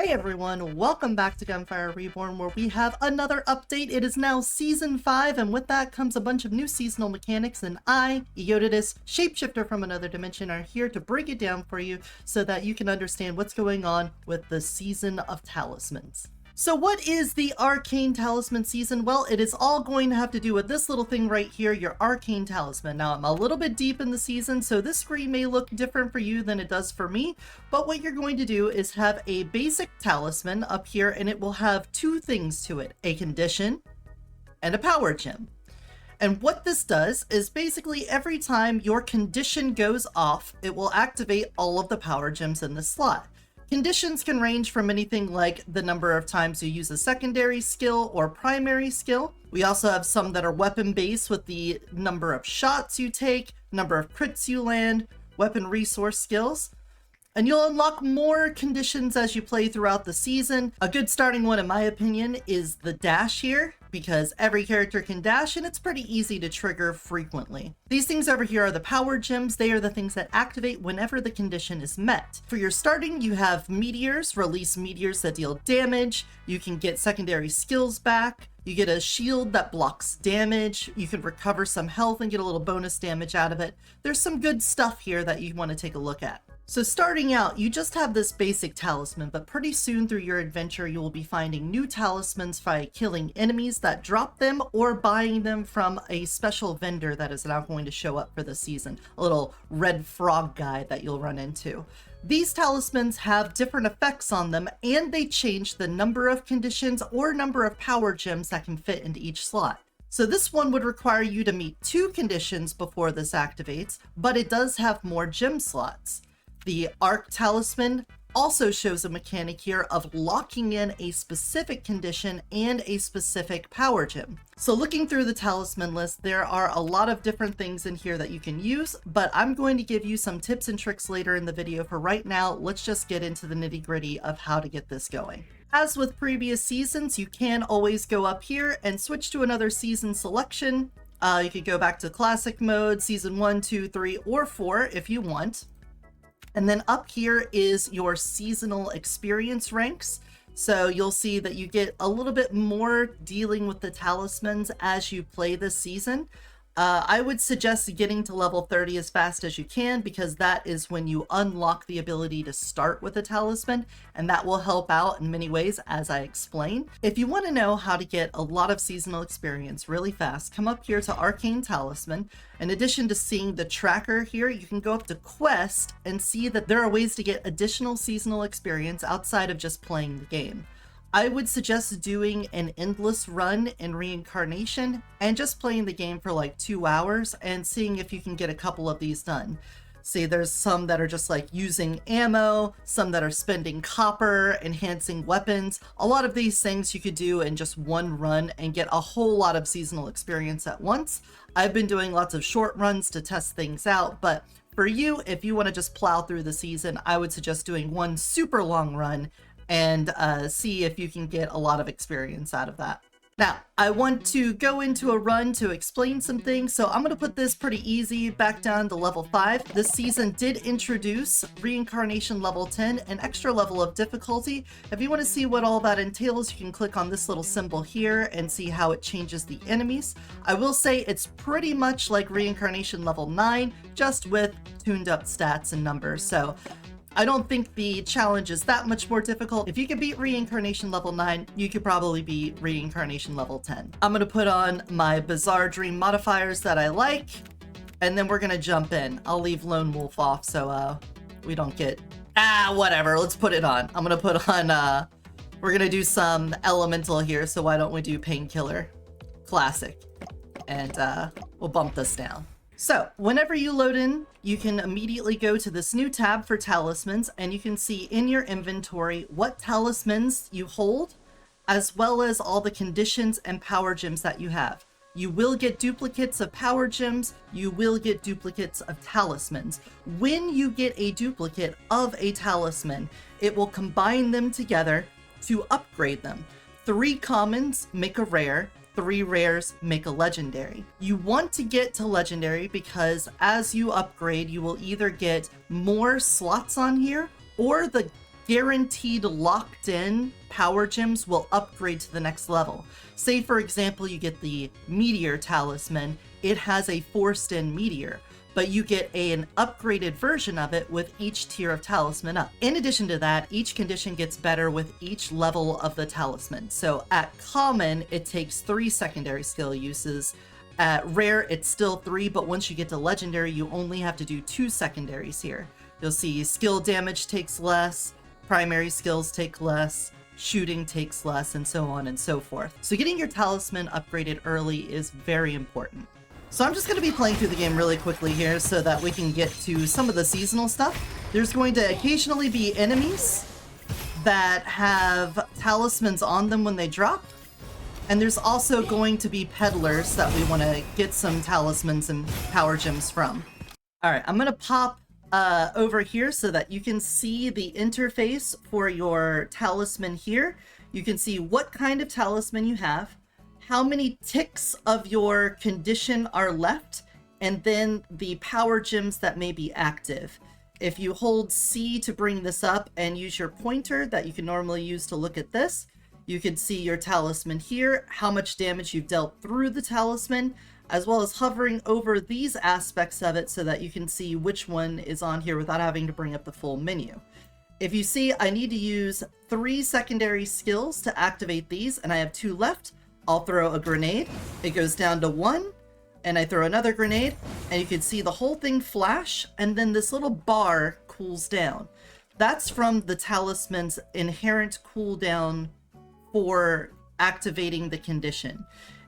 Hey everyone, welcome back to Gunfire Reborn, where we have another update. It is now Season 5, and with that comes a bunch of new seasonal mechanics, and I, Eotidiss, Shapeshifter from another dimension, are here to break it down for you so that you can understand what's going on with the Season of Talismans. So what is the Arcane Talisman season? Well, it is all going to have to do with this little thing right here, your Arcane Talisman. Now, I'm a little bit deep in the season, so this screen may look different for you than it does for me, but what you're going to do is have a basic talisman up here, and it will have two things to it, a condition and a power gem. And what this does is basically every time your condition goes off, it will activate all of the power gems in the slot. Conditions can range from anything like the number of times you use a secondary skill or primary skill. We also have some that are weapon-based with the number of shots you take, number of crits you land, weapon resource skills. And you'll unlock more conditions as you play throughout the season. A good starting one, in my opinion, is the dash here, because every character can dash and it's pretty easy to trigger frequently. These things over here are the power gems. They are the things that activate whenever the condition is met. For your starting, you have meteors, release meteors that deal damage. You can get secondary skills back. You get a shield that blocks damage. You can recover some health and get a little bonus damage out of it. There's some good stuff here that you want to take a look at. So starting out, you just have this basic talisman, but pretty soon through your adventure, you will be finding new talismans by killing enemies that drop them or buying them from a special vendor that is now going to show up for the season, a little red frog guy that you'll run into. These talismans have different effects on them, and they change the number of conditions or number of power gems that can fit into each slot. So this one would require you to meet 2 conditions before this activates, but it does have more gem slots. The Arc Talisman also shows a mechanic here of locking in a specific condition and a specific power gem. So looking through the talisman list, there are a lot of different things in here that you can use, but I'm going to give you some tips and tricks later in the video. For right now, let's just get into the nitty-gritty of how to get this going. As with previous seasons, you can always go up here and switch to another season selection. You could go back to classic mode, season 1, 2, 3, or 4 if you want. And then up here is your seasonal experience ranks. So you'll see that you get a little bit more dealing with the talismans as you play this season. I would suggest getting to level 30 as fast as you can, because that is when you unlock the ability to start with a talisman, and that will help out in many ways, as I explain. If you want to know how to get a lot of seasonal experience really fast, come up here to Arcane Talisman. In addition to seeing the tracker here, you can go up to Quest and see that there are ways to get additional seasonal experience outside of just playing the game. I would suggest doing an endless run in Reincarnation and just playing the game for like 2 hours and seeing if you can get a couple of these done. See, there's some that are just like using ammo, some that are spending copper, enhancing weapons. A lot of these things you could do in just one run and get a whole lot of seasonal experience at once. I've been doing lots of short runs to test things out, but for you, if you want to just plow through the season, I would suggest doing one super long run and see if you can get a lot of experience out of that. Now, I want to go into a run to explain some things, so I'm going to put this pretty easy back down to level 5. This season did introduce Reincarnation level 10, an extra level of difficulty. If you want to see what all that entails, you can click on this little symbol here and see how it changes the enemies. I will say it's pretty much like Reincarnation level 9, just with tuned up stats and numbers. So I don't think the challenge is that much more difficult. If you could beat Reincarnation level 9, you could probably beat Reincarnation level 10. I'm going to put on my Bizarre Dream modifiers that I like, and then we're going to jump in. I'll leave Lone Wolf off so we don't get... whatever. Let's put it on. I'm going to put on... we're going to do some Elemental here, so why don't we do Painkiller? Classic. And we'll bump this down. So whenever you load in, you can immediately go to this new tab for talismans, and you can see in your inventory what talismans you hold, as well as all the conditions and power gems that you have. You will get duplicates of power gems, you will get duplicates of talismans. When you get a duplicate of a talisman, it will combine them together to upgrade them. 3 commons make a rare, 3 rares make a legendary. You want to get to legendary because as you upgrade, you will either get more slots on here or the guaranteed locked in power gems will upgrade to the next level. Say for example, you get the Meteor Talisman, it has a forced in meteor, but you get an upgraded version of it with each tier of talisman up. In addition to that, each condition gets better with each level of the talisman. So at common, it takes 3 secondary skill uses. At rare, it's still 3, but once you get to legendary, you only have to do 2 secondaries here. You'll see skill damage takes less, primary skills take less, shooting takes less, and so on and so forth. So getting your talisman upgraded early is very important. So I'm just going to be playing through the game really quickly here so that we can get to some of the seasonal stuff. There's going to occasionally be enemies that have talismans on them when they drop. And there's also going to be peddlers that we want to get some talismans and power gems from. All right, I'm going to pop over here so that you can see the interface for your talisman here. You can see what kind of talisman you have, how many ticks of your condition are left, and then the power gems that may be active. If you hold C to bring this up and use your pointer that you can normally use to look at this, you can see your talisman here, how much damage you've dealt through the talisman, as well as hovering over these aspects of it so that you can see which one is on here without having to bring up the full menu. If you see I need to use 3 secondary skills to activate these, and I have 2 left, I'll throw a grenade, it goes down to 1, and I throw another grenade, and you can see the whole thing flash, and then this little bar cools down. That's from the talisman's inherent cooldown for activating the condition.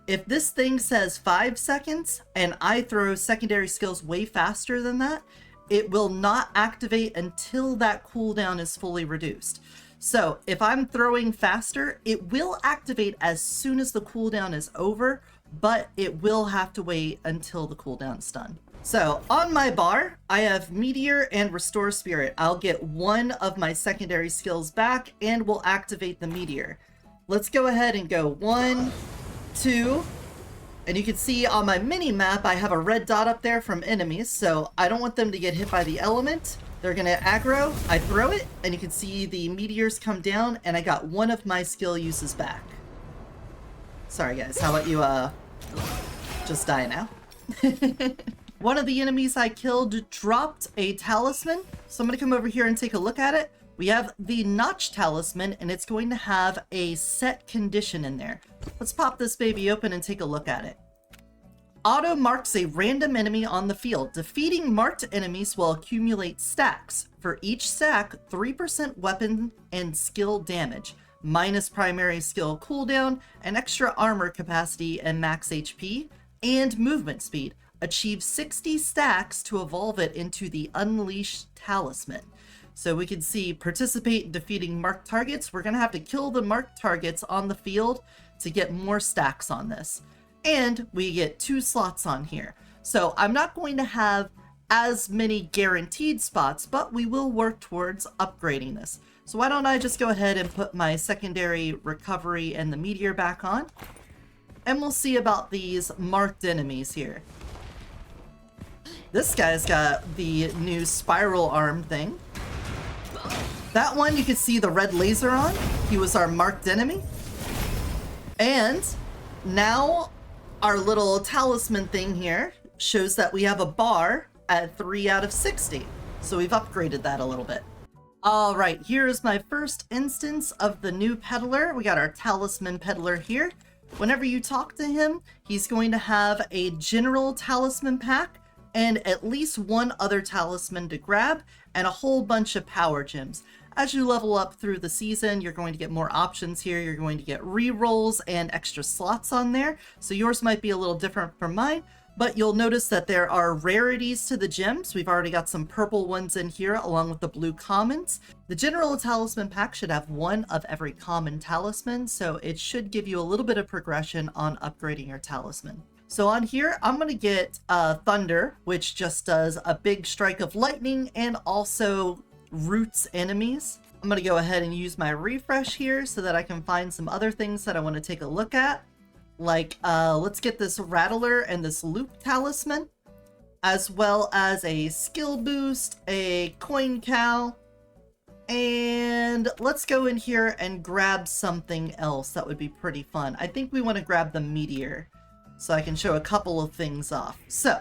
If this thing says 5 seconds, and I throw secondary skills way faster than that, it will not activate until that cooldown is fully reduced. So if I'm throwing faster, it will activate as soon as the cooldown is over, but it will have to wait until the cooldown is done. So on my bar, I have Meteor and Restore Spirit. I'll get 1 of my secondary skills back and will activate the Meteor. Let's go ahead and go 1, 2, and you can see on my mini map, I have a red dot up there from enemies, so I don't want them to get hit by the element. They're gonna aggro, I throw it, and you can see the meteors come down, and I got 1 of my skill uses back. Sorry guys, how about you just die now? One of the enemies I killed dropped a talisman, so I'm gonna come over here and take a look at it. We have the Notch Talisman, and it's going to have a set condition in there. Let's pop this baby open and take a look at it. Auto marks a random enemy on the field. Defeating marked enemies will accumulate stacks. For each stack, 3% weapon and skill damage, minus primary skill cooldown, and extra armor capacity and max HP, and movement speed. Achieve 60 stacks to evolve it into the Unleashed Talisman. So we can see participate in defeating marked targets. We're going to have to kill the marked targets on the field to get more stacks on this. And we get 2 slots on here. So I'm not going to have as many guaranteed spots, but we will work towards upgrading this. So why don't I just go ahead and put my secondary recovery and the meteor back on. And we'll see about these marked enemies here. This guy's got the new spiral arm thing. That one you can see the red laser on. He was our marked enemy. And now our little talisman thing here shows that we have a bar at 3 out of 60. So we've upgraded that a little bit. All right, here's my first instance of the new peddler. We got our Talisman Peddler here. Whenever you talk to him, he's going to have a general talisman pack and at least 1 other talisman to grab and a whole bunch of power gems. As you level up through the season, you're going to get more options here. You're going to get re-rolls and extra slots on there. So yours might be a little different from mine, but you'll notice that there are rarities to the gems. We've already got some purple ones in here along with the blue commons. The general talisman pack should have 1 of every common talisman, so it should give you a little bit of progression on upgrading your talisman. So on here, I'm going to get Thunder, which just does a big strike of lightning and also roots enemies. I'm going to go ahead and use my refresh here so that I can find some other things that I want to take a look at. Like, let's get this Rattler and this Loop Talisman, as well as a skill boost, a coin cow, And let's go in here and grab something else that would be pretty fun. I think we want to grab the Meteor so I can show a couple of things off. So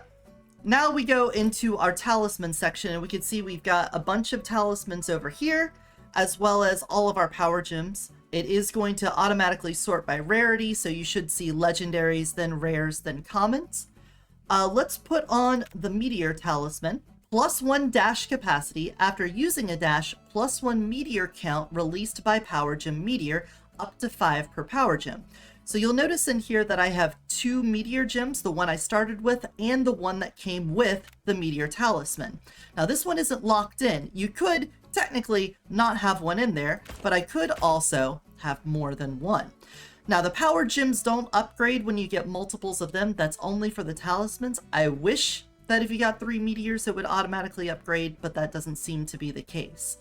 now we go into our talisman section, and we can see we've got a bunch of talismans over here, as well as all of our power gems. It is going to automatically sort by rarity, so you should see legendaries, then rares, then commons. Let's put on the Meteor Talisman. +1 dash capacity after using a dash, +1 meteor count released by power gem meteor, up to 5 per power gem. So you'll notice in here that I have 2 meteor gems, the one I started with and the one that came with the Meteor Talisman. Now this one isn't locked in. You could technically not have one in there, but I could also have more than one. Now the power gems don't upgrade when you get multiples of them. That's only for the talismans. I wish that if you got 3 meteors it would automatically upgrade, but that doesn't seem to be the case.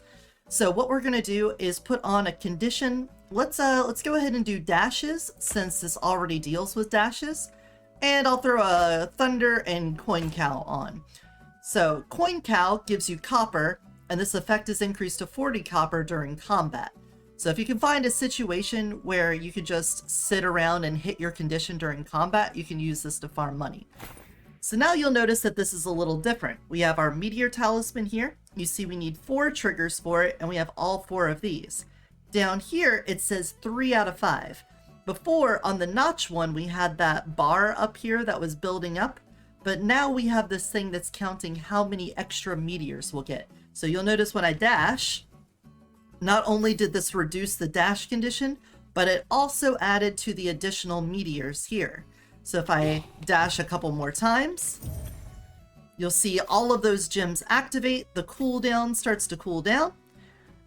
So what we're gonna do is put on a condition. Let's go ahead and do dashes, since this already deals with dashes. And I'll throw a Thunder and Coin Cow on. So Coin Cow gives you copper, and this effect is increased to 40 copper during combat. So if you can find a situation where you could just sit around and hit your condition during combat, you can use this to farm money. So now you'll notice that this is a little different. We have our Meteor Talisman here. You see we need 4 triggers for it, and we have all 4 of these. Down here, it says 3 out of 5. Before, on the notch one, we had that bar up here that was building up, but now we have this thing that's counting how many extra meteors we'll get. So you'll notice when I dash, not only did this reduce the dash condition, but it also added to the additional meteors here. So if I dash a couple more times, you'll see all of those gems activate, the cooldown starts to cool down,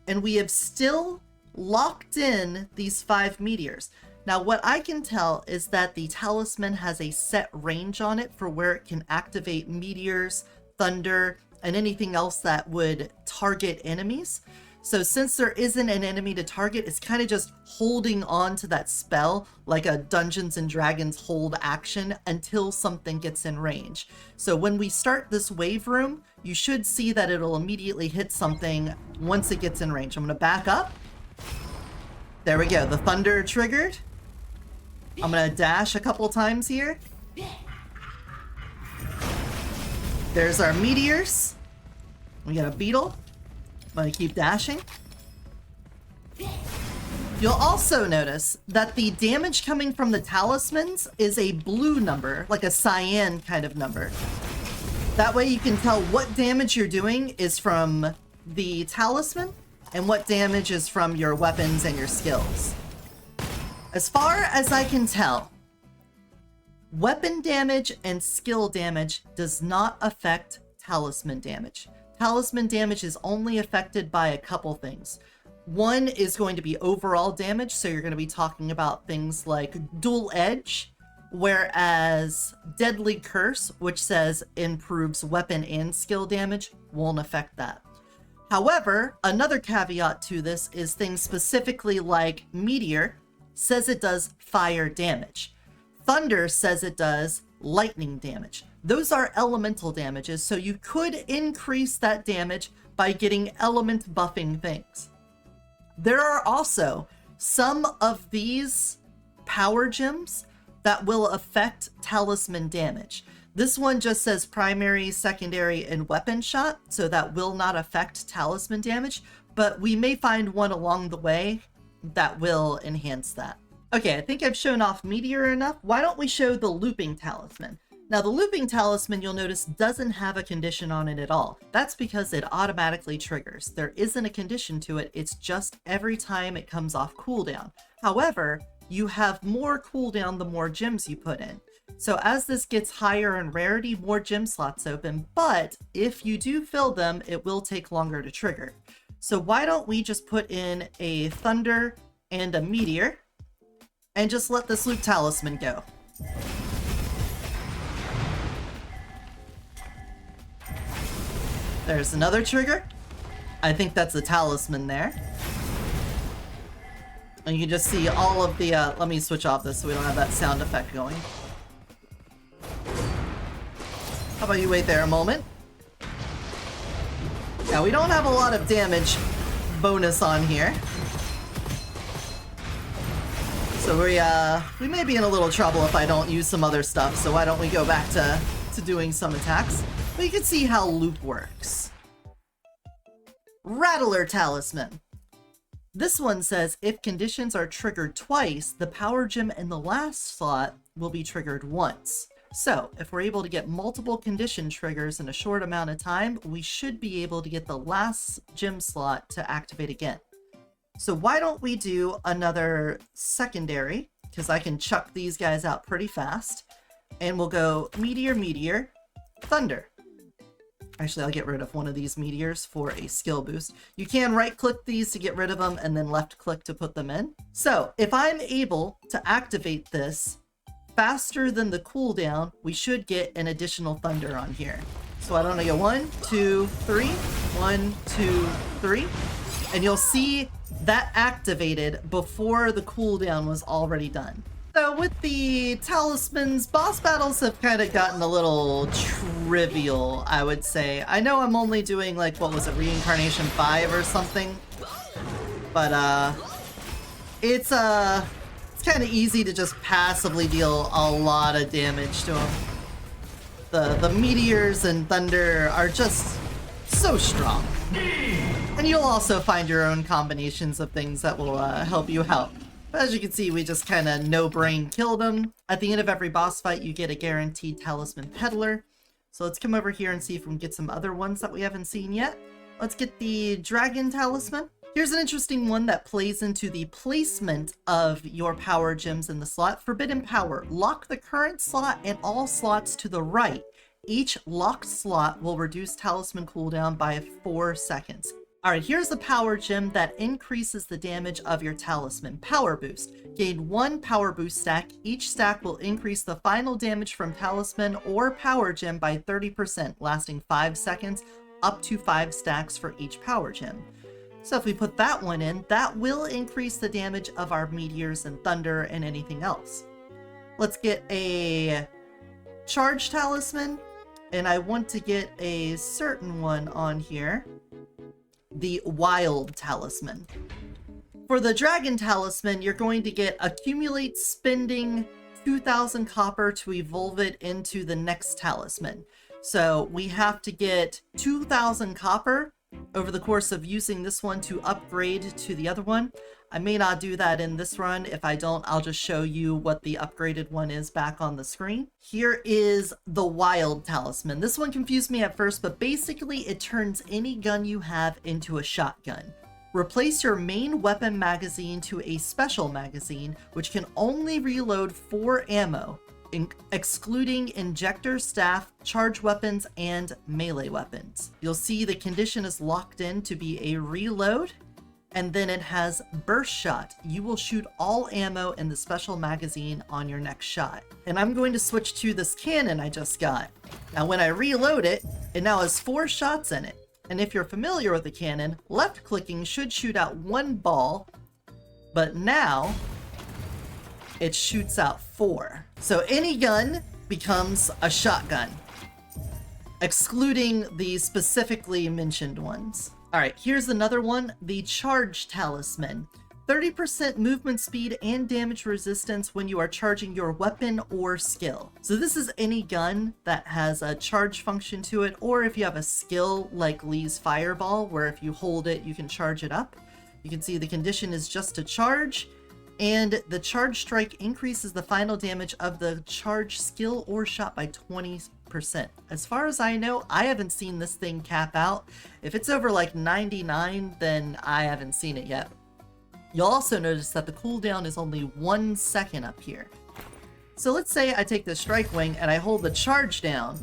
and we have still locked in these 5 meteors. Now what I can tell is that the talisman has a set range on it for where it can activate meteors, thunder, and anything else that would target enemies. So since there isn't an enemy to target, it's kind of just holding on to that spell like a Dungeons and Dragons hold action until something gets in range. So when we start this wave room, you should see that it'll immediately hit something once it gets in range. I'm going to back up. There we go. The thunder triggered. I'm going to dash a couple times here. There's our meteors. We got a beetle. I'm going to keep dashing. You'll also notice that the damage coming from the talismans is a blue number, like a cyan kind of number. That way you can tell what damage you're doing is from the talisman and what damage is from your weapons and your skills. As far as I can tell, weapon damage and skill damage does not affect talisman damage. Talisman damage is only affected by a couple things. One is going to be overall damage, so you're going to be talking about things like dual edge, whereas deadly curse, which says improves weapon and skill damage, won't affect that. However, another caveat to this is things specifically like meteor says it does fire damage. Thunder says it does lightning damage. Those are elemental damages, so you could increase that damage by getting element buffing things. There are also some of these power gems that will affect talisman damage. This one just says primary, secondary, and weapon shot, so that will not affect talisman damage, but we may find one along the way that will enhance that. Okay, I think I've shown off Meteor enough. Why don't we show the Looping Talisman? Now the Looping Talisman, you'll notice, doesn't have a condition on it at all. That's because it automatically triggers. There isn't a condition to it, it's just every time it comes off cooldown. However, you have more cooldown the more gems you put in. So as this gets higher in rarity, more gem slots open, but if you do fill them, it will take longer to trigger. So why don't we just put in a Thunder and a Meteor, and just let this Loop Talisman go. There's another trigger. I think that's a talisman there. And you can just see all of the, let me switch off this so we don't have that sound effect going. How about you wait there a moment? Yeah, we don't have a lot of damage bonus on here. So we may be in a little trouble if I don't use some other stuff, so why don't we go back to doing some attacks. But you can see how loop works. Rattler Talisman. This one says, if conditions are triggered twice, the power gem in the last slot will be triggered once. So, if we're able to get multiple condition triggers in a short amount of time, we should be able to get the last gem slot to activate again. So why don't we do another secondary, because I can chuck these guys out pretty fast, and we'll go Meteor, Meteor, Thunder. Actually, I'll get rid of one of these meteors for a skill boost. You can right-click these to get rid of them, and then left-click to put them in. So, if I'm able to activate this faster than the cooldown, we should get an additional Thunder on here. So I don't know, 1, 2, 3, 1, 2, 3. And you'll see that activated before the cooldown was already done. So with the talismans, boss battles have kind of gotten a little trivial, I would say. I know I'm only doing like, what was it, Reincarnation 5 or something? But it's kind of easy to just passively deal a lot of damage to them. The meteors and thunder are just so strong. And you'll also find your own combinations of things that will help you out. But as you can see, we just kind of no-brain killed them. At the end of every boss fight, you get a guaranteed Talisman Peddler. So let's come over here and see if we can get some other ones that we haven't seen yet. Let's get the Dragon Talisman. Here's an interesting one that plays into the placement of your power gems in the slot. Forbidden Power. Lock the current slot and all slots to the right. Each locked slot will reduce Talisman cooldown by 4 seconds. Alright, here's the power gem that increases the damage of your Talisman. Power Boost. Gain 1 power boost stack. Each stack will increase the final damage from Talisman or power gem by 30%, lasting 5 seconds, up to 5 stacks for each power gem. So if we put that one in, that will increase the damage of our meteors and thunder and anything else. Let's get a Charge Talisman, and I want to get a certain one on here. The Wild Talisman. For the Dragon Talisman, you're going to get accumulate spending 2,000 copper to evolve it into the next talisman. So we have to get 2,000 copper over the course of using this one to upgrade to the other one. I may not do that in this run. If I don't, I'll just show you what the upgraded one is back on the screen. Here is the Wild Talisman. This one confused me at first, but basically it turns any gun you have into a shotgun. Replace your main weapon magazine to a special magazine, which can only reload 4 ammo, excluding injector, staff, charge weapons, and melee weapons. You'll see the condition is locked in to be a reload. And then it has burst shot. You will shoot all ammo in the special magazine on your next shot. And I'm going to switch to this cannon I just got. Now when I reload it, it now has 4 shots in it. And if you're familiar with the cannon, left clicking should shoot out 1 ball, but now it shoots out 4. So any gun becomes a shotgun, excluding the specifically mentioned ones. Alright, here's another one, the Charge Talisman. 30% movement speed and damage resistance when you are charging your weapon or skill. So this is any gun that has a charge function to it, or if you have a skill like Lee's Fireball, where if you hold it, you can charge it up. You can see the condition is just to charge, and the charge strike increases the final damage of the charge skill or shot by 20%. As far as I know, I haven't seen this thing cap out. If it's over like 99, then I haven't seen it yet. You'll also notice that the cooldown is only 1 second up here. So let's say I take the strike wing and I hold the charge down.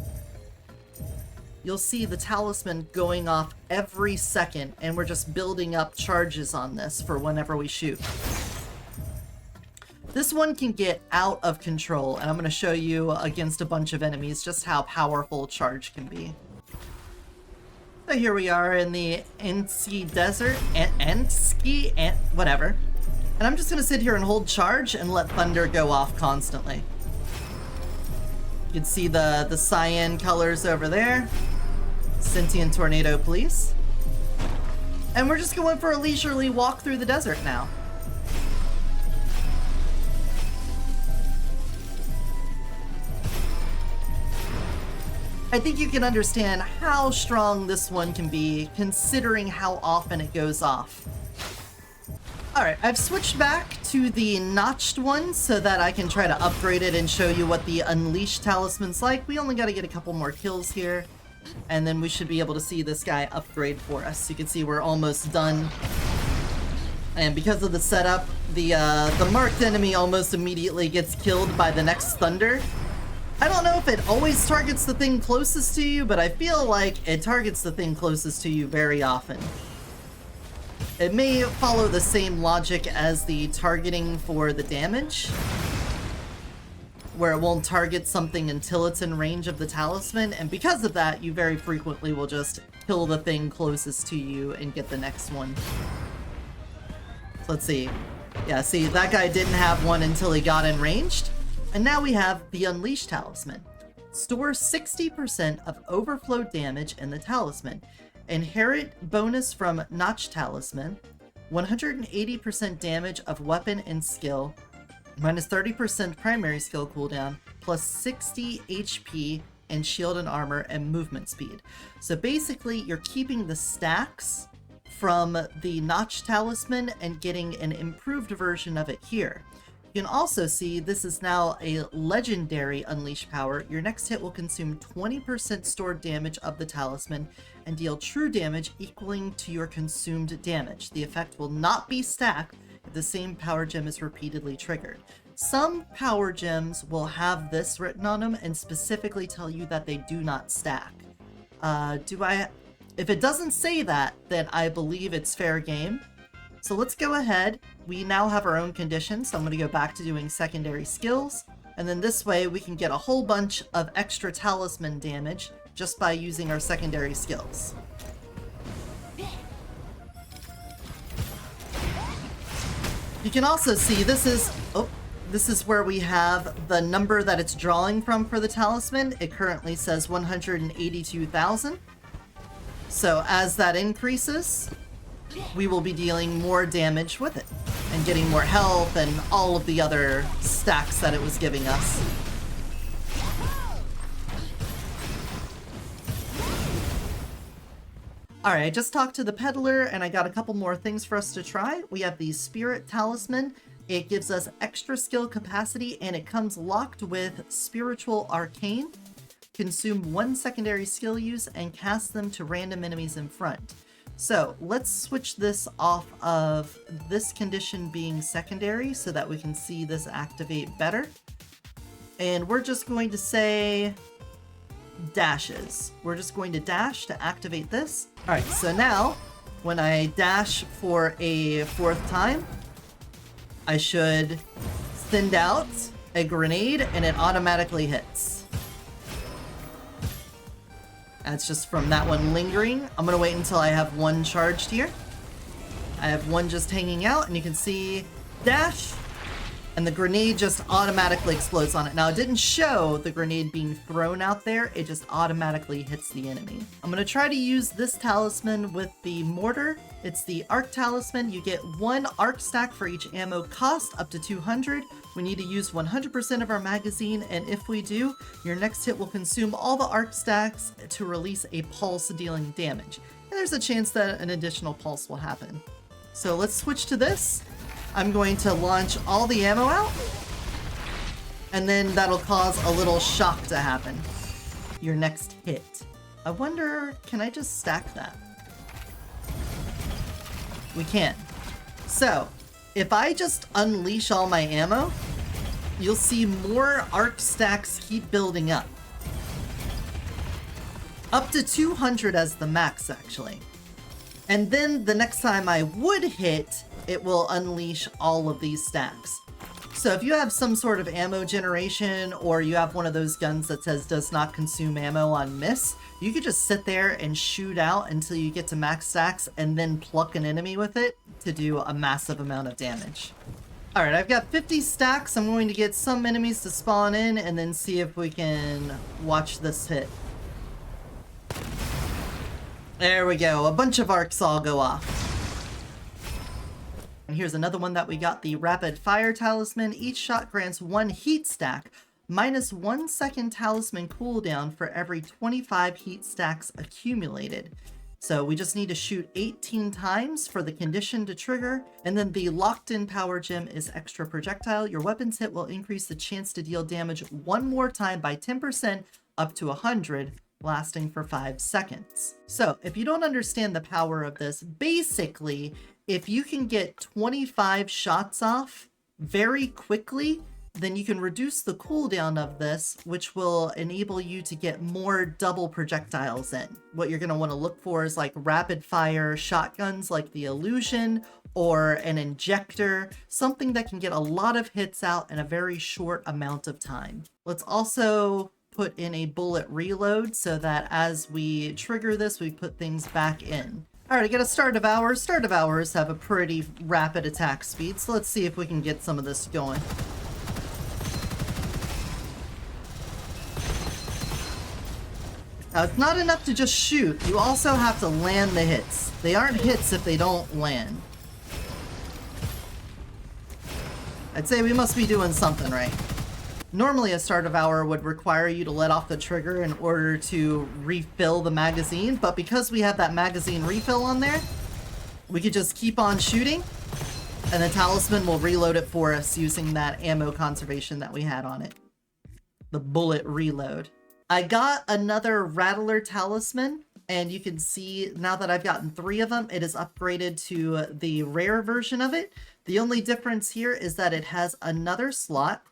You'll see the talisman going off every second, and we're just building up charges on this for whenever we shoot. This one can get out of control, and I'm going to show you against a bunch of enemies just how powerful charge can be. So here we are in the Enski Desert, whatever. And I'm just going to sit here and hold charge and let thunder go off constantly. You can see the cyan colors over there. Sentient Tornado, please. And we're just going for a leisurely walk through the desert now. I think you can understand how strong this one can be, considering how often it goes off. Alright, I've switched back to the notched one so that I can try to upgrade it and show you what the Unleashed Talisman's like. We only gotta get a couple more kills here, and then we should be able to see this guy upgrade for us. You can see we're almost done. And because of the setup, the marked enemy almost immediately gets killed by the next thunder. I don't know if it always targets the thing closest to you, but I feel like it targets the thing closest to you very often. It may follow the same logic as the targeting for the damage, where it won't target something until it's in range of the talisman, and because of that, you very frequently will just kill the thing closest to you and get the next one. So let's see. Yeah, see, that guy didn't have one until he got in ranged. And now we have the Unleashed Talisman. Store 60% of overflow damage in the talisman. Inherit bonus from Notch Talisman. 180% damage of weapon and skill. Minus 30% primary skill cooldown. Plus 60 HP and shield and armor and movement speed. So basically, you're keeping the stacks from the Notch Talisman and getting an improved version of it here. You can also see this is now a legendary Unleash power. Your next hit will consume 20% stored damage of the talisman and deal true damage equaling to your consumed damage. The effect will not be stacked if the same power gem is repeatedly triggered. Some power gems will have this written on them and specifically tell you that they do not stack. If it doesn't say that, then I believe it's fair game. So let's go ahead. We now have our own conditions, so I'm going to go back to doing secondary skills. And then this way we can get a whole bunch of extra talisman damage just by using our secondary skills. You can also see this is where we have the number that it's drawing from for the talisman. It currently says 182,000. So as that increases, we will be dealing more damage with it and getting more health and all of the other stacks that it was giving us. Alright, I just talked to the Peddler and I got a couple more things for us to try. We have the Spirit Talisman. It gives us extra skill capacity and it comes locked with Spiritual Arcane. Consume one secondary skill use and cast them to random enemies in front. So let's switch this off of this condition being secondary so that we can see this activate better. And we're just going to say dashes. We're just going to dash to activate this. All right, so now when I dash for a fourth time, I should send out a grenade and it automatically hits. That's just from that one lingering. I'm gonna wait until I have one charged here. I have one just hanging out, and you can see dash, and the grenade just automatically explodes on it. Now, it didn't show the grenade being thrown out there, it just automatically hits the enemy. I'm gonna try to use this talisman with the mortar. It's the Arc Talisman. You get one arc stack for each ammo cost, up to 200. We need to use 100% of our magazine, and if we do, your next hit will consume all the arc stacks to release a pulse dealing damage. And there's a chance that an additional pulse will happen. So let's switch to this. I'm going to launch all the ammo out, and then that'll cause a little shock to happen. Your next hit. I wonder, can I just stack that? We can. So, if I just unleash all my ammo, you'll see more arc stacks keep building up. Up to 200 as the max, actually. And then the next time I would hit, it will unleash all of these stacks. So if you have some sort of ammo generation, or you have one of those guns that says does not consume ammo on miss, you could just sit there and shoot out until you get to max stacks and then pluck an enemy with it to do a massive amount of damage. Alright, I've got 50 stacks. I'm going to get some enemies to spawn in and then see if we can watch this hit. There we go. A bunch of arcs all go off. And here's another one that we got, the Rapid Fire Talisman. Each shot grants 1 heat stack, minus 1 second talisman cooldown for every 25 heat stacks accumulated. So we just need to shoot 18 times for the condition to trigger. And then the locked in power gem is extra projectile. Your weapons hit will increase the chance to deal damage 1 more time by 10% up to 100, lasting for 5 seconds. So if you don't understand the power of this, basically, if you can get 25 shots off very quickly, then you can reduce the cooldown of this, which will enable you to get more double projectiles in. What you're going to want to look for is like rapid fire shotguns like the Illusion or an injector, something that can get a lot of hits out in a very short amount of time. Let's also put in a bullet reload so that as we trigger this, we put things back in. All right, I got a Start of Hours. Start of Hours have a pretty rapid attack speed, so let's see if we can get some of this going. Now, it's not enough to just shoot. You also have to land the hits. They aren't hits if they don't land. I'd say we must be doing something right. Normally, a Start of Hour would require you to let off the trigger in order to refill the magazine, but because we have that magazine refill on there, we could just keep on shooting, and the talisman will reload it for us using that ammo conservation that we had on it. The bullet reload. I got another Rattler Talisman, and you can see now that I've gotten 3 of them, it is upgraded to the rare version of it. The only difference here is that it has another slot.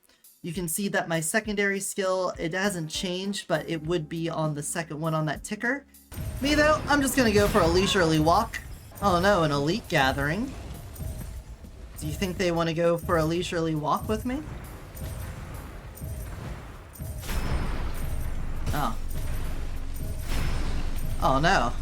You can see that my secondary skill, it hasn't changed, but it would be on the second one on that ticker. Me though, I'm just gonna go for a leisurely walk. Oh no, an elite gathering. Do you think they want to go for a leisurely walk with me? Oh. Oh no.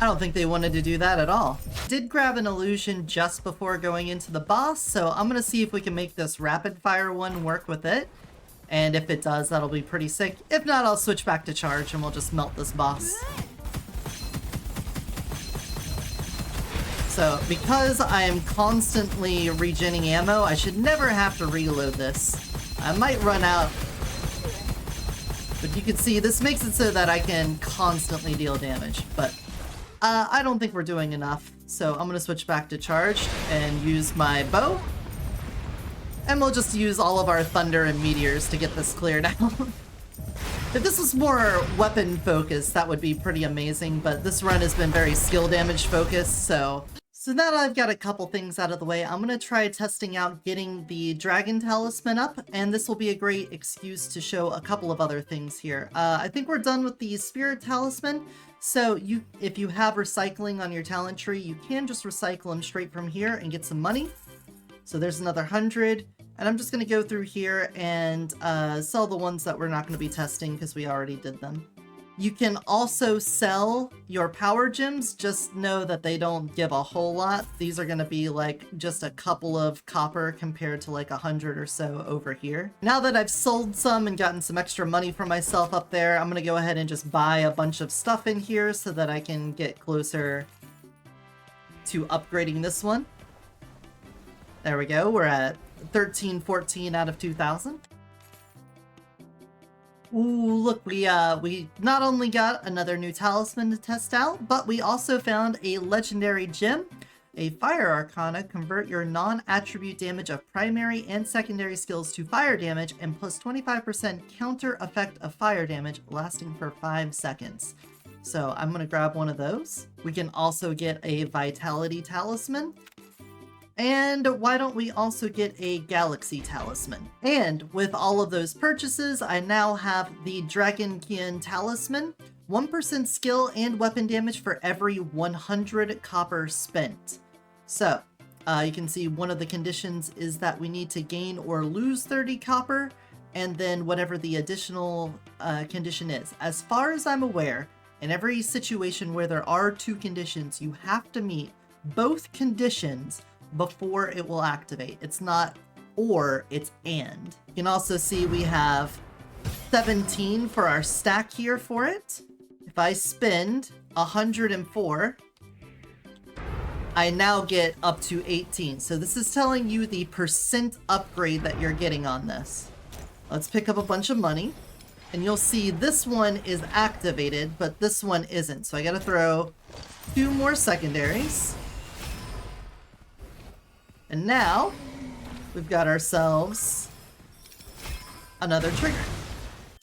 I don't think they wanted to do that at all. Did grab an illusion just before going into the boss, so I'm gonna see if we can make this rapid fire one work with it. And if it does, that'll be pretty sick. If not, I'll switch back to charge and we'll just melt this boss. So, because I am constantly regenning ammo, I should never have to reload this. I might run out, but you can see this makes it so that I can constantly deal damage, but I don't think we're doing enough. So I'm gonna switch back to charged and use my bow, and we'll just use all of our thunder and meteors to get this cleared out. If this was more weapon focused, that would be pretty amazing, but this run has been very skill damage focused, so now that I've got a couple things out of the way, I'm going to try testing out getting the Dragon Talisman up, and this will be a great excuse to show a couple of other things here. I think we're done with the Spirit Talisman, so if you have recycling on your talent tree, you can just recycle them straight from here and get some money. So there's another 100, and I'm just going to go through here and sell the ones that we're not going to be testing because we already did them. You can also sell your power gems, just know that they don't give a whole lot. These are going to be like just a couple of copper compared to like 100 or so over here. Now that I've sold some and gotten some extra money for myself up there, I'm going to go ahead and just buy a bunch of stuff in here so that I can get closer to upgrading this one. There we go, we're at 1314 out of 2000. Ooh, look, we not only got another new talisman to test out, but we also found a legendary gem, a Fire Arcana. Convert your non-attribute damage of primary and secondary skills to fire damage and plus 25% counter effect of fire damage lasting for 5 seconds. So I'm going to grab one of those. We can also get a Vitality Talisman. And why don't we also get a Galaxy Talisman? And with all of those purchases, I now have the Dragonkian Talisman. 1% skill and weapon damage for every 100 copper spent. So, you can see one of the conditions is that we need to gain or lose 30 copper, and then whatever the additional condition is. As far as I'm aware, in every situation where there are 2 conditions, you have to meet both conditions before it will activate. It's not or, it's and. You can also see we have 17 for our stack here for it. If I spend 104, I now get up to 18. So this is telling you the percent upgrade that you're getting on this. Let's pick up a bunch of money. And you'll see this one is activated, but this one isn't. So I gotta throw 2 more secondaries. And now, we've got ourselves another trigger.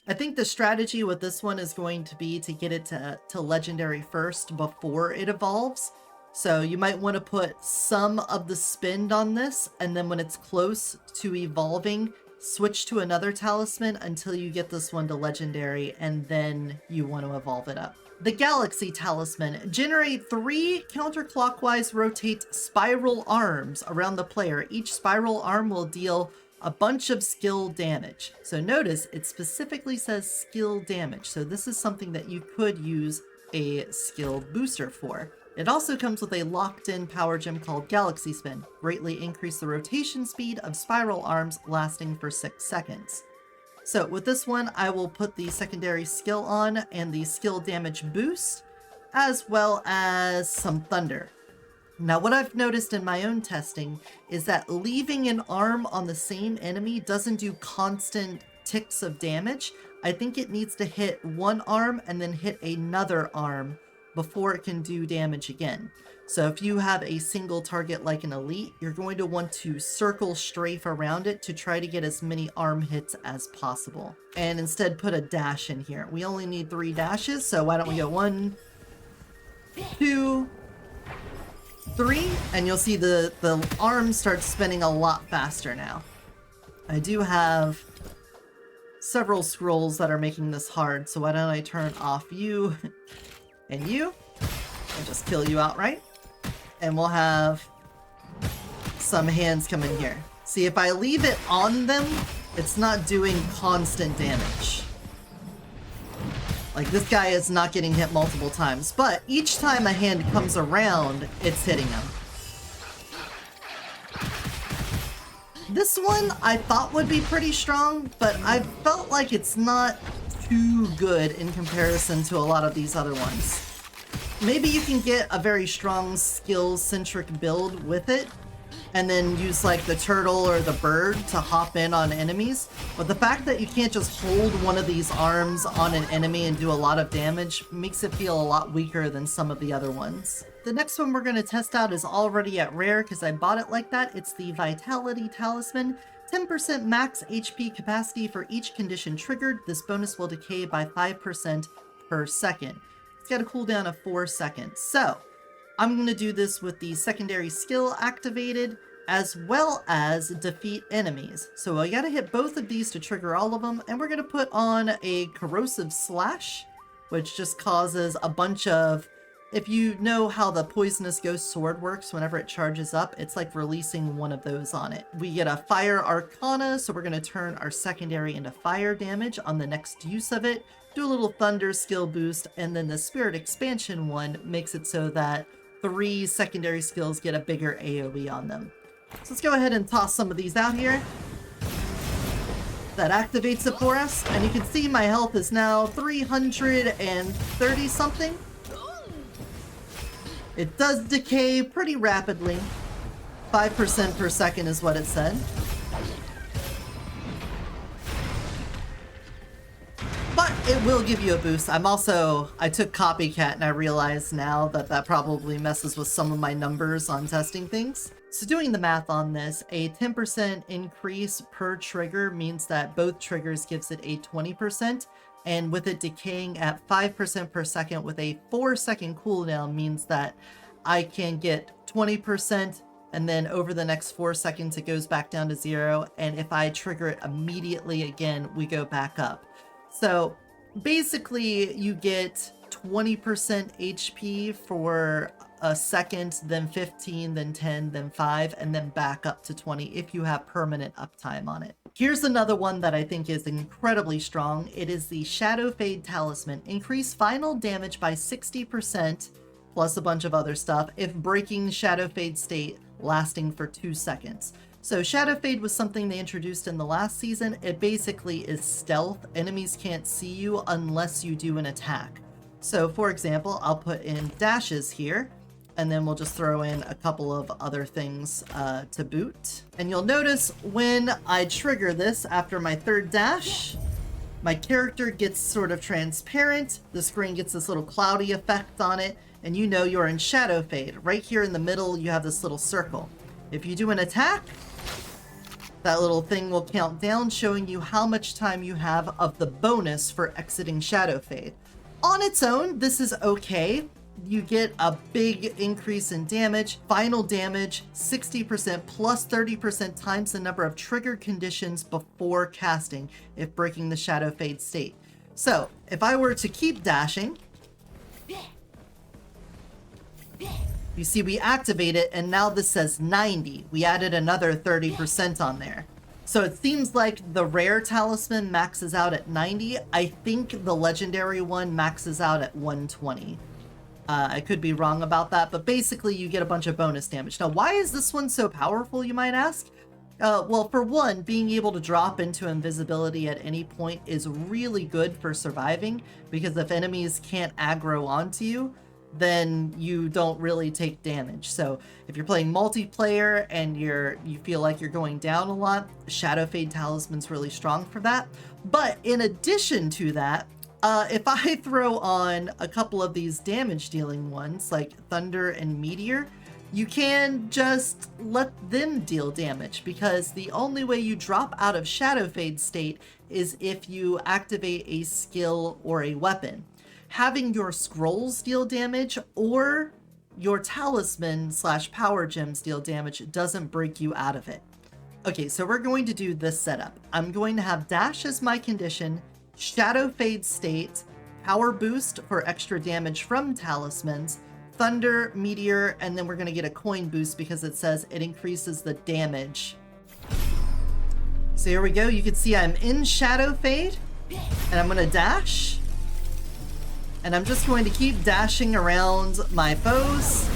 I think the strategy with this one is going to be to get it to legendary first before it evolves. So you might want to put some of the spend on this, and then when it's close to evolving, switch to another talisman until you get this one to legendary, and then you want to evolve it up. The Galaxy Talisman. Generate 3 counterclockwise rotate spiral arms around the player. Each spiral arm will deal a bunch of skill damage. So notice it specifically says skill damage. So this is something that you could use a skill booster for. It also comes with a locked-in power gem called Galaxy Spin. Greatly increase the rotation speed of spiral arms lasting for 6 seconds. So with this one, I will put the secondary skill on and the skill damage boost, as well as some thunder. Now what I've noticed in my own testing is that leaving an arm on the same enemy doesn't do constant ticks of damage. I think it needs to hit one arm and then hit another arm before it can do damage again. So if you have a single target like an elite, you're going to want to circle strafe around it to try to get as many arm hits as possible. And instead put a dash in here. We only need 3 dashes, so why don't we go 1, 2, 3, and you'll see the arms start spinning a lot faster now. I do have several scrolls that are making this hard, so why don't I turn off you and you, and just kill you outright. And we'll have some hands come in here. See, if I leave it on them, it's not doing constant damage. Like, this guy is not getting hit multiple times, but each time a hand comes around, it's hitting him. This one I thought would be pretty strong, but I felt like it's not too good in comparison to a lot of these other ones. Maybe you can get a very strong skill-centric build with it, and then use like the turtle or the bird to hop in on enemies. But the fact that you can't just hold one of these arms on an enemy and do a lot of damage makes it feel a lot weaker than some of the other ones. The next one we're going to test out is already at rare because I bought it like that. It's the Vitality Talisman. 10% max HP capacity for each condition triggered. This bonus will decay by 5% per second. It's got a cooldown of 4 seconds. So I'm going to do this with the secondary skill activated, as well as defeat enemies. So I gotta hit both of these to trigger all of them, and we're gonna put on a corrosive slash, which just causes a bunch of... If you know how the poisonous ghost sword works, whenever it charges up, it's like releasing one of those on it. We get a fire arcana, so we're gonna turn our secondary into fire damage on the next use of it, do a little thunder skill boost, and then the spirit expansion one makes it so that 3 secondary skills get a bigger AoE on them. So let's go ahead and toss some of these out here. That activates it for us, and you can see my health is now 330 something. It does decay pretty rapidly. 5% per second is what it said. But it will give you a boost. I took Copycat and I realize now that that probably messes with some of my numbers on testing things. So doing the math on this, a 10% increase per trigger means that both triggers gives it a 20%, and with it decaying at 5% per second with a 4-second cooldown means that I can get 20%, and then over the next 4 seconds it goes back down to 0, and if I trigger it immediately again, we go back up. So basically you get 20% HP for a second, then 15, then 10, then 5, and then back up to 20 if you have permanent uptime on it. Here's another one that I think is incredibly strong. It is the Shadowfade Talisman. Increase final damage by 60%, plus a bunch of other stuff, if breaking Shadowfade state lasting for 2 seconds. So Shadowfade was something they introduced in the last season. It basically is stealth. Enemies can't see you unless you do an attack. So for example, I'll put in dashes here, and then we'll just throw in a couple of other things to boot. And you'll notice when I trigger this after my third dash, my character gets sort of transparent. The screen gets this little cloudy effect on it, and you know you're in Shadowfade. Right here in the middle, you have this little circle. If you do an attack, that little thing will count down, showing you how much time you have of the bonus for exiting Shadowfade. On its own, this is okay. You get a big increase in damage. Final damage, 60% plus 30% times the number of triggered conditions before casting if breaking the Shadowfade state. So, if I were to keep dashing, you see we activate it, and now this says 90. We added another 30% on there. So it seems like the rare talisman maxes out at 90. I think the legendary one maxes out at 120. I could be wrong about that, but basically you get a bunch of bonus damage. Now, why is this one so powerful, you might ask? Well, for one, being able to drop into invisibility at any point is really good for surviving, because if enemies can't aggro onto you, then you don't really take damage. So if you're playing multiplayer and you feel like you're going down a lot, Shadowfade Talisman's really strong for that. But in addition to that, if I throw on a couple of these damage dealing ones like Thunder and Meteor, you can just let them deal damage, because the only way you drop out of Shadowfade state is if you activate a skill or a weapon. Having your scrolls deal damage or your talisman / power gems deal damage doesn't break you out of it. Okay, so we're going to do this setup. I'm going to have dash as my condition, Shadowfade state, power boost for extra damage from talismans, thunder, meteor, and then we're going to get a coin boost because it says it increases the damage. So here we go. You can see I'm in Shadowfade, and I'm going to dash. And I'm just going to keep dashing around my foes,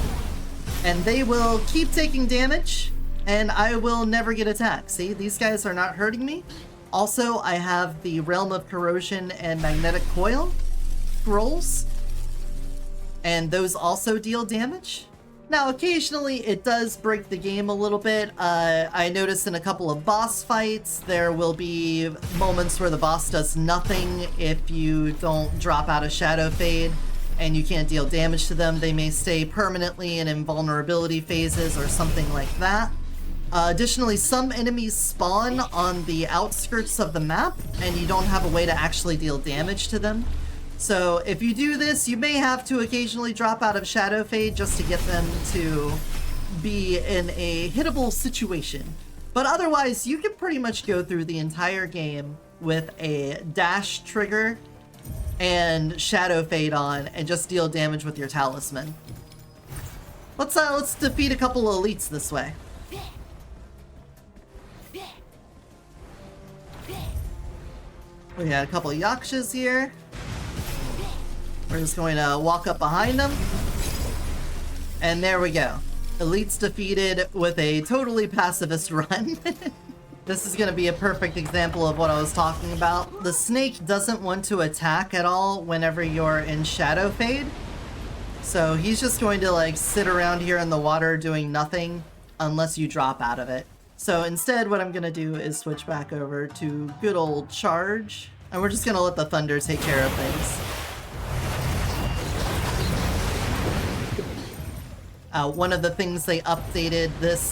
and they will keep taking damage, and I will never get attacked. See, these guys are not hurting me. Also, I have the Realm of Corrosion and Magnetic Coil scrolls, and those also deal damage. Now, occasionally it does break the game a little bit. I noticed in a couple of boss fights, there will be moments where the boss does nothing if you don't drop out of Shadowfade and you can't deal damage to them. They may stay permanently in invulnerability phases or something like that. Additionally, some enemies spawn on the outskirts of the map and you don't have a way to actually deal damage to them. So if you do this, you may have to occasionally drop out of Shadowfade just to get them to be in a hittable situation. But otherwise, you can pretty much go through the entire game with a dash trigger and Shadowfade on and just deal damage with your talisman. Let's defeat a couple of elites this way. We got a couple of Yakshas here. We're just going to walk up behind them. And there we go. Elites defeated with a totally pacifist run. This is going to be a perfect example of what I was talking about. The snake doesn't want to attack at all whenever you're in Shadowfade. So he's just going to like sit around here in the water doing nothing unless you drop out of it. So instead what I'm going to do is switch back over to good old charge. And we're just going to let the thunder take care of things. One of the things they updated this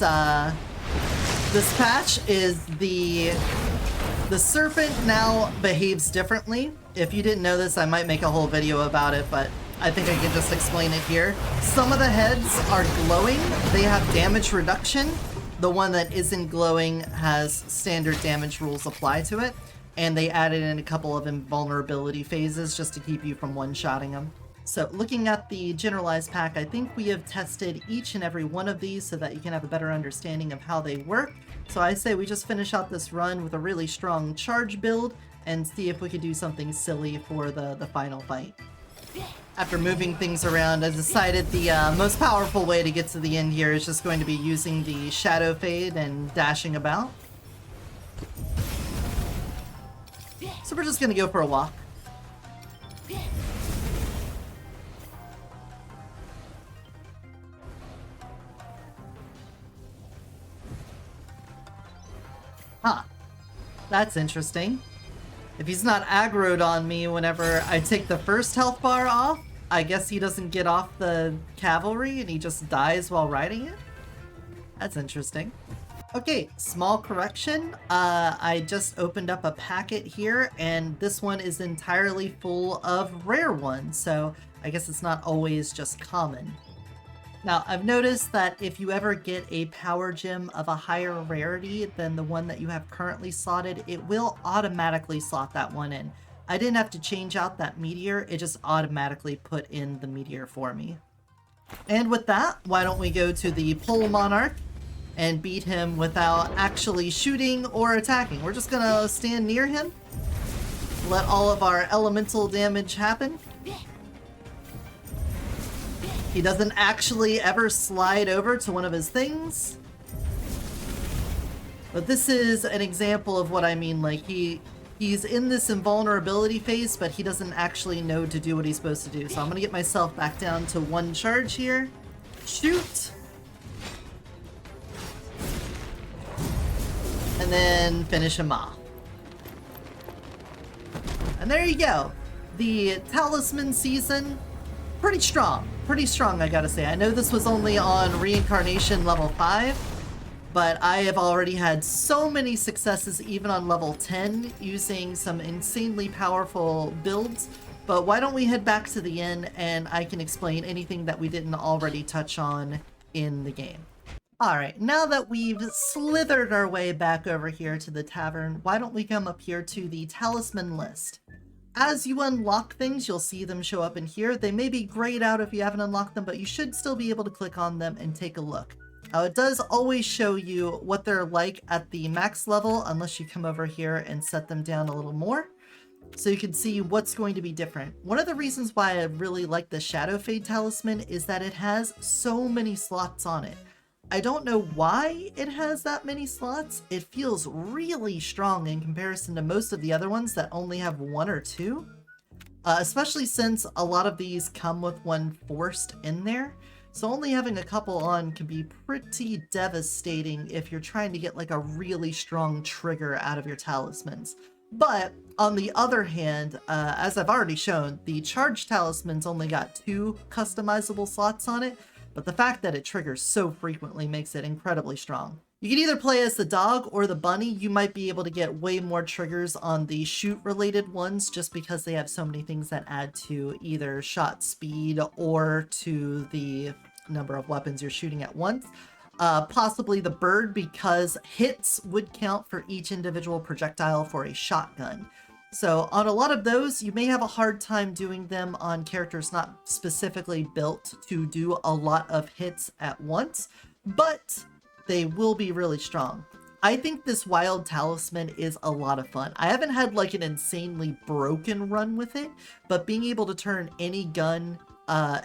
this patch is the Serpent now behaves differently. If you didn't know this, I might make a whole video about it, but I think I can just explain it here. Some of the heads are glowing. They have damage reduction. The one that isn't glowing has standard damage rules apply to it, and they added in a couple of invulnerability phases just to keep you from one-shotting them. So looking at the generalized pack, I think we have tested each and every one of these so that you can have a better understanding of how they work. So I say we just finish out this run with a really strong charge build and see if we could do something silly for the final fight. After moving things around, I decided the most powerful way to get to the end here is just going to be using the Shadowfade and dashing about. So we're just going to go for a walk. Huh. That's interesting. If he's not aggroed on me whenever I take the first health bar off, I guess he doesn't get off the cavalry and he just dies while riding it? That's interesting. Okay, small correction. I just opened up a packet here, and this one is entirely full of rare ones, so I guess it's not always just common. Now, I've noticed that if you ever get a power gem of a higher rarity than the one that you have currently slotted, it will automatically slot that one in. I didn't have to change out that meteor, it just automatically put in the meteor for me. And with that, why don't we go to the Pole Monarch and beat him without actually shooting or attacking. We're just gonna stand near him, let all of our elemental damage happen. He doesn't actually ever slide over to one of his things. But this is an example of what I mean, like he's in this invulnerability phase, but he doesn't actually know to do what he's supposed to do. So I'm gonna get myself back down to one charge here. Shoot! And then finish him off. And there you go. The Talisman season, pretty strong I gotta say. I know this was only on reincarnation level 5, but I have already had so many successes even on level 10 using some insanely powerful builds. But why don't we head back to the inn and I can explain anything that we didn't already touch on in the game. Alright, now that we've slithered our way back over here to the tavern, why don't we come up here to the talisman list. As you unlock things, you'll see them show up in here. They may be grayed out if you haven't unlocked them, but you should still be able to click on them and take a look. Now, it does always show you what they're like at the max level, unless you come over here and set them down a little more, so you can see what's going to be different. One of the reasons why I really like the Shadowfade Talisman is that it has so many slots on it. I don't know why it has that many slots. It feels really strong in comparison to most of the other ones that only have 1 or 2. Especially since a lot of these come with one forced in there. So only having a couple on can be pretty devastating if you're trying to get like a really strong trigger out of your talismans. But on the other hand, as I've already shown, the charged talismans only got 2 customizable slots on it. But the fact that it triggers so frequently makes it incredibly strong. You can either play as the dog or the bunny. You might be able to get way more triggers on the shoot related ones just because they have so many things that add to either shot speed or to the number of weapons you're shooting at once. Possibly the bird because hits would count for each individual projectile for a shotgun. So on a lot of those, you may have a hard time doing them on characters not specifically built to do a lot of hits at once, but they will be really strong. I think this wild talisman is a lot of fun. I haven't had like an insanely broken run with it, but being able to turn any gun,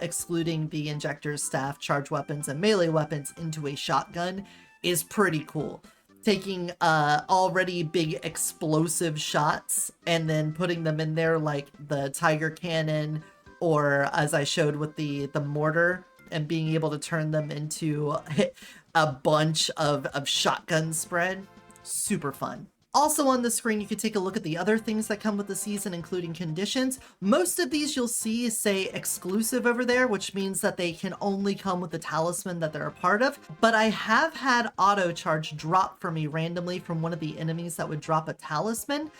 excluding the injectors, staff, charge weapons, and melee weapons into a shotgun is pretty cool. Taking already big explosive shots and then putting them in there like the Tiger Cannon, or as I showed with the mortar, and being able to turn them into a bunch of shotgun spread. Super fun. Also on the screen, you can take a look at the other things that come with the season, including conditions. Most of these you'll see say exclusive over there, which means that they can only come with the talisman that they're a part of. But I have had auto charge drop for me randomly from one of the enemies that would drop a talisman.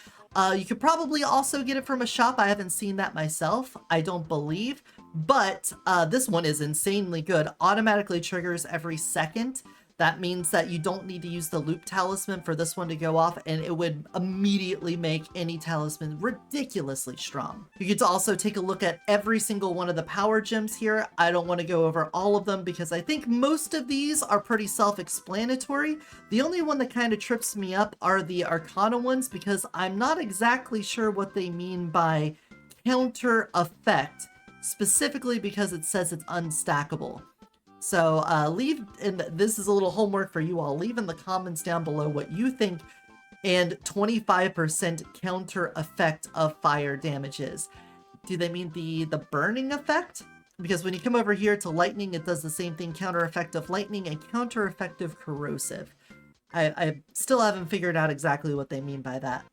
You could probably also get it from a shop. I haven't seen that myself, I don't believe. But this one is insanely good. Automatically triggers every second. That means that you don't need to use the loop talisman for this one to go off, and it would immediately make any talisman ridiculously strong. You get to also take a look at every single one of the power gems here. I don't want to go over all of them because I think most of these are pretty self-explanatory. The only one that kind of trips me up are the Arcana ones because I'm not exactly sure what they mean by counter effect, specifically because it says it's unstackable. So leave, and this is a little homework for you all, leave in the comments down below what you think and 25% counter effect of fire damage is. Do they mean the burning effect? Because when you come over here to lightning, it does the same thing, counter effect of lightning and counter effect of corrosive. I still haven't figured out exactly what they mean by that.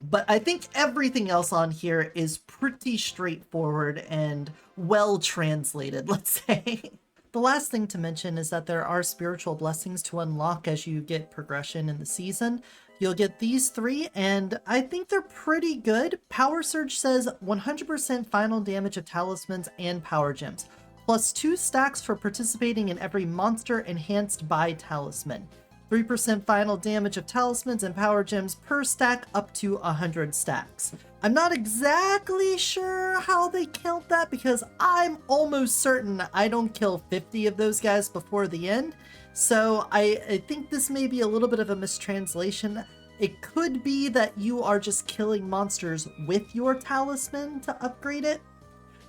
But I think everything else on here is pretty straightforward and well translated, let's say. The last thing to mention is that there are spiritual blessings to unlock as you get progression in the season. You'll get these 3, and I think they're pretty good. Power Surge says 100% final damage of talismans and power gems, plus 2 stacks for participating in every monster enhanced by talisman. 3% final damage of talismans and power gems per stack up to 100 stacks. I'm not exactly sure how they count that because I'm almost certain I don't kill 50 of those guys before the end. So I think this may be a little bit of a mistranslation. It could be that you are just killing monsters with your talisman to upgrade it,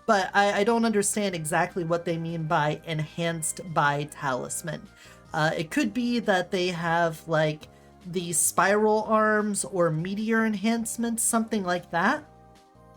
but I don't understand exactly what they mean by enhanced by talisman. It could be that they have like the spiral arms or meteor enhancements, something like that.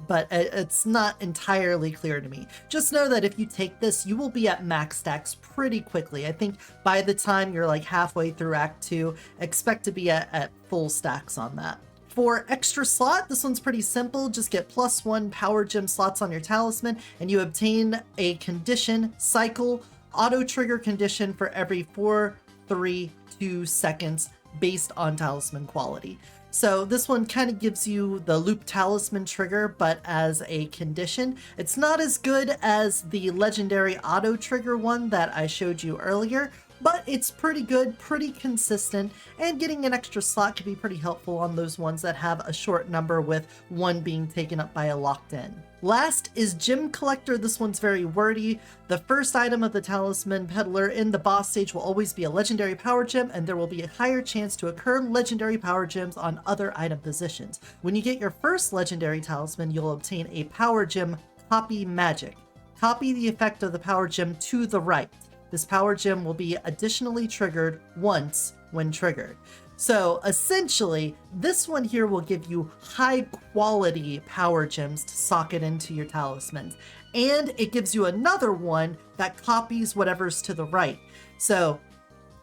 But it's not entirely clear to me. Just know that if you take this, you will be at max stacks pretty quickly. I think by the time you're like halfway through Act 2, expect to be at full stacks on that. For extra slot, this one's pretty simple. Just get +1 power gem slots on your talisman, and you obtain a condition cycle auto trigger condition for every 4, 3, 2 seconds based on talisman quality. So this one kind of gives you the loop talisman trigger, but as a condition. It's not as good as the legendary auto trigger one that I showed you earlier, but it's pretty good, pretty consistent, and getting an extra slot can be pretty helpful on those ones that have a short number with one being taken up by a locked in. Last is Gem Collector. This one's very wordy. The first item of the Talisman Peddler in the boss stage will always be a legendary power gem, and there will be a higher chance to occur legendary power gems on other item positions. When you get your first legendary talisman, you'll obtain a power gem copy magic. Copy the effect of the power gem to the right. This power gem will be additionally triggered once when triggered. So essentially, this one here will give you high quality power gems to socket into your talismans. And it gives you another one that copies whatever's to the right. So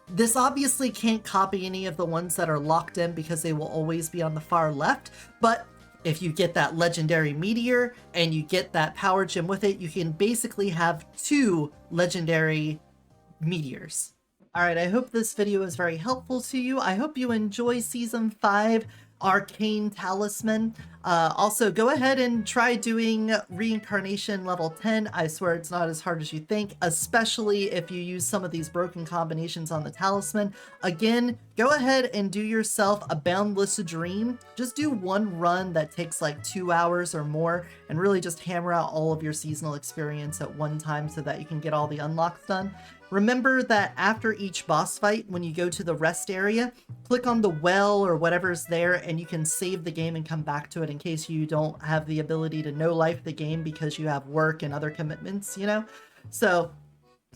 this obviously can't copy any of the ones that are locked in because they will always be on the far left. But if you get that legendary meteor and you get that power gem with it, you can basically have 2 legendary meteors. All right, I hope this video is very helpful to you. I hope you enjoy Season 5 Arcane Talisman. Also, go ahead and try doing Reincarnation level 10. I swear it's not as hard as you think, especially if you use some of these broken combinations on the Talisman. Again, go ahead and do yourself a Boundless Dream. Just do one run that takes like 2 hours or more and really just hammer out all of your seasonal experience at one time so that you can get all the unlocks done. Remember that after each boss fight, when you go to the rest area, click on the well or whatever's there and you can save the game and come back to it in case you don't have the ability to no-life the game because you have work and other commitments, you know? So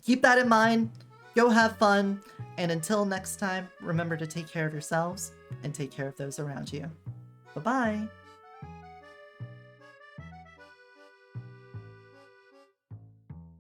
keep that in mind, go have fun, and until next time, remember to take care of yourselves and take care of those around you. Bye-bye.